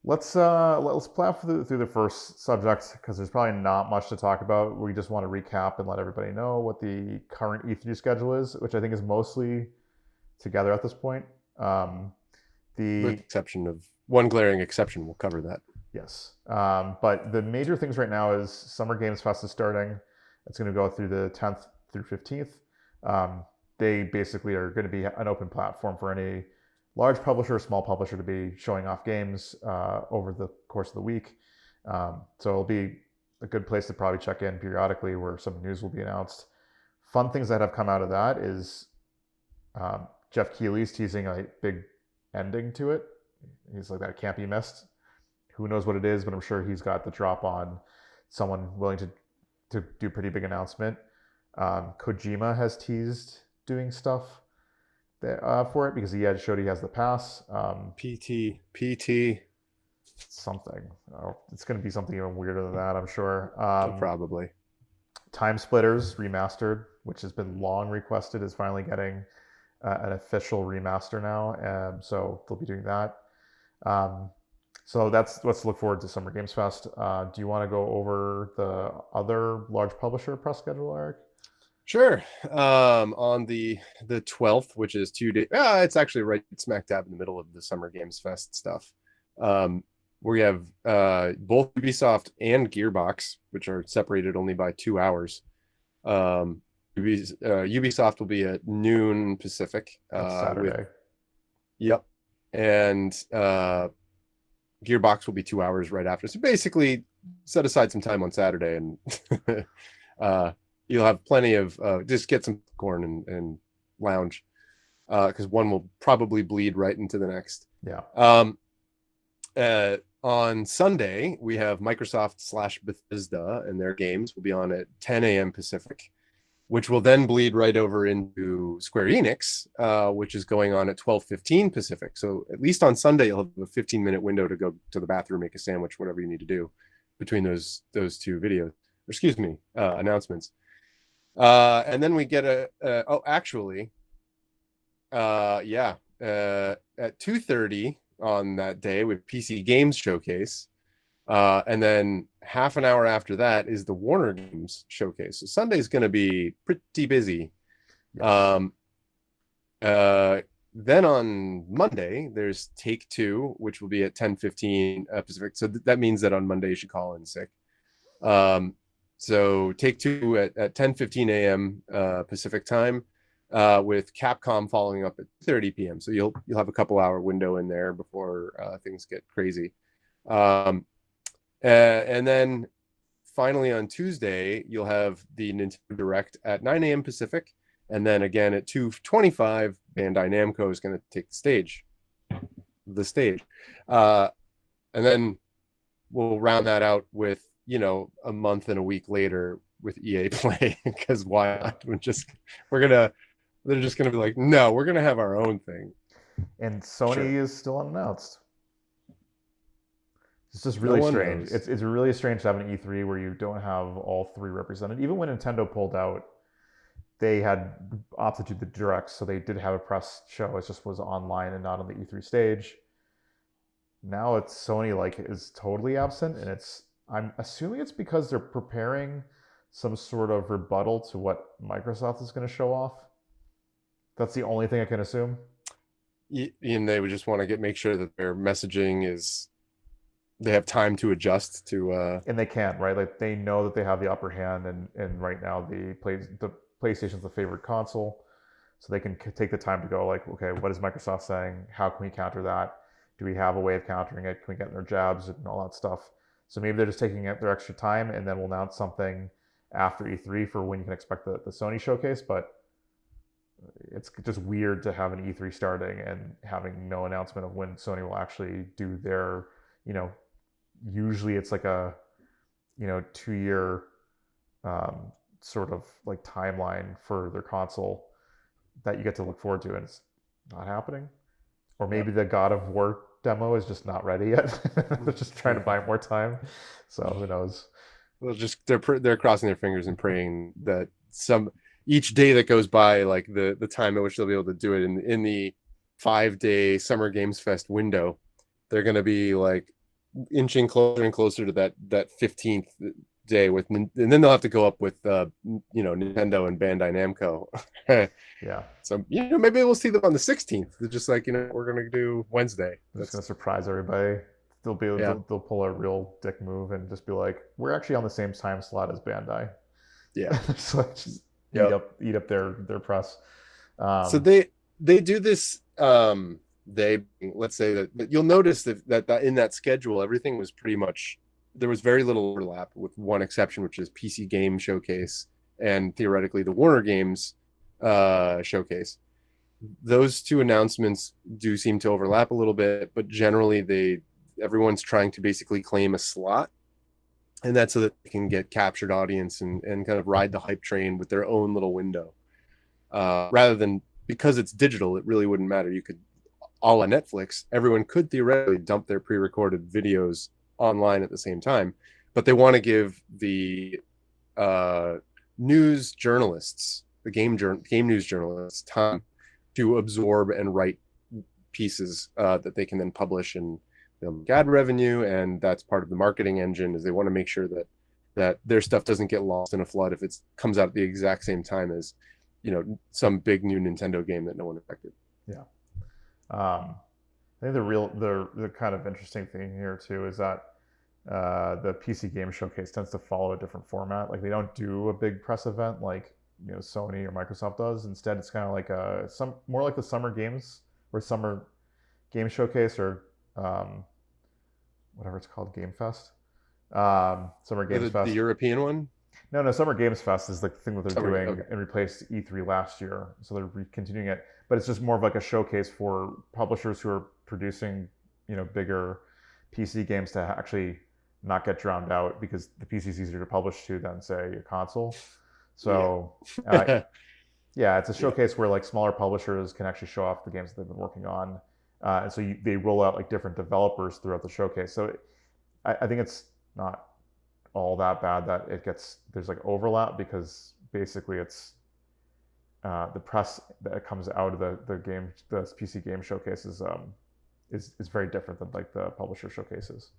Let's plow through the first subject because there's probably not much to talk about. We just want to recap and let everybody know what the current E3 schedule is, which I think is mostly together at this point. Um, With the the exception of one glaring exception, we'll cover that. Yes, but the major things right now is Summer Games Fest is starting. It's going to go through the 10th through 15th. They basically are going to be an open platform for any large publisher, small publisher to be showing off games over the course of the week. So it'll be a good place to probably check in periodically where some news will be announced. Fun things that have come out of that is Jeff Keighley's teasing a big ending to it. He's like, that can't be missed. Who knows what it is, but I'm sure he's got the drop on someone willing to do a pretty big announcement. Kojima has teased doing stuff for it because he had showed he has the pass. PT, Something. It's going to be something even weirder than that, I'm sure. probably. Time Splitters Remastered, which has been long requested, is finally getting an official remaster now. So they'll be doing that. Um, so that's let's look forward to Summer Games Fest. Do you want to go over the other large publisher press schedule, Eric? Sure. On the 12th, which is 2 days. It's actually right smack dab in the middle of the Summer Games Fest stuff. We have both Ubisoft and Gearbox, which are separated only by 2 hours. Ubisoft will be at noon Pacific. That's Saturday. Yep. And Gearbox will be 2 hours right after. So basically, set aside some time on Saturday, and you'll have plenty of just get some corn and lounge, because one will probably bleed right into the next. Yeah. On Sunday, we have Microsoft / Bethesda, and their games will be on at 10 a.m. Pacific, which will then bleed right over into Square Enix, which is going on at 12:15 Pacific. So at least on Sunday, you'll have a 15-minute window to go to the bathroom, make a sandwich, whatever you need to do between those two videos. Announcements. And then we get at 2:30 on that day with PC Games Showcase. And then half an hour after that is the Warner Games Showcase. So Sunday's going to be pretty busy. Yes. Then on Monday, there's Take Two, which will be at 10:15 Pacific. So that means that on Monday you should call in sick. So Take Two at 10:15 a.m. Pacific time, with Capcom following up at 30 p.m. So you'll have a couple hour window in there before things get crazy. And then finally on Tuesday, you'll have the Nintendo Direct at 9 a.m. Pacific. And then again at 2:25, Bandai Namco is going to take the stage. And then we'll round that out with, a month and a week later with EA Play, because why not? They're just going to be like, no, we're going to have our own thing. And Sony is still unannounced. It's just really strange. It's really strange to have an E3 where you don't have all three represented. Even when Nintendo pulled out, they had opted to do the directs, so they did have a press show. It just was online and not on the E3 stage. Now it's Sony is totally absent, and I'm assuming it's because they're preparing some sort of rebuttal to what Microsoft is going to show off. That's the only thing I can assume. And they would just want to make sure that their messaging is, they have time to adjust to. And they can, right? Like they know that they have the upper hand, and right now the PlayStation's the favorite console, so they can take the time to go like, okay, what is Microsoft saying? How can we counter that? Do we have a way of countering it? Can we get in their jabs and all that stuff? So maybe they're just taking their extra time, and then we'll announce something after E3 for when you can expect the Sony showcase. But it's just weird to have an E3 starting and having no announcement of when Sony will actually do their, usually it's like a, 2-year sort of like timeline for their console that you get to look forward to, and it's not happening. Or maybe the God of War demo is just not ready yet. They're just trying to buy more time. So who knows? Well, just they're crossing their fingers and praying that each day that goes by, like the time at which they'll be able to do it in the 5-day Summer Games Fest window, they're going to be like inching closer and closer to that 15th day with, and then they'll have to go up with Nintendo and Bandai Namco. Yeah, So maybe we'll see them on the 16th. They're just like, we're gonna do Wednesday. they're just gonna That's surprise everybody. yeah, They'll pull a real dick move and just be like, we're actually on the same time slot as Bandai. yeah, So like, just yeah. eat up their press. So Um, they do this. They let's say that you'll notice that in that schedule, everything was pretty much, there was very little overlap, with one exception, which is PC Game Showcase and theoretically the Warner Games showcase. Those two announcements do seem to overlap a little bit, but generally everyone's trying to basically claim a slot, and that's so that they can get captured audience and kind of ride the hype train with their own little window. Rather than, because it's digital, it really wouldn't matter. You could, a la Netflix, everyone could theoretically dump their pre-recorded videos online at the same time, but they want to give the news journalists, the game news journalists, time to absorb and write pieces that they can then publish and ad revenue, and that's part of the marketing engine. Is they want to make sure that their stuff doesn't get lost in a flood if it comes out at the exact same time as some big new Nintendo game that no one expected. yeah. I think the kind of interesting thing here too is that the PC Game Showcase tends to follow a different format. Like they don't do a big press event like Sony or Microsoft does. Instead, it's kind of like more like the summer games or summer game showcase or whatever it's called, Game Fest, Summer Games The Fest. European one. No, Summer Games Fest is the thing that they're Summer, doing okay. and replaced E3 last year. So they're continuing it, but it's just more of like a showcase for publishers who are producing, bigger PC games to actually not get drowned out because the PC is easier to publish to than say a console. Yeah. So yeah, it's a Yeah. showcase where like smaller publishers can actually show off the games that they've been working on, and so they roll out like different developers throughout the showcase. So I think it's not all that bad that there's like overlap because basically it's the press that comes out of the PC game showcases is very different than like the publisher showcases.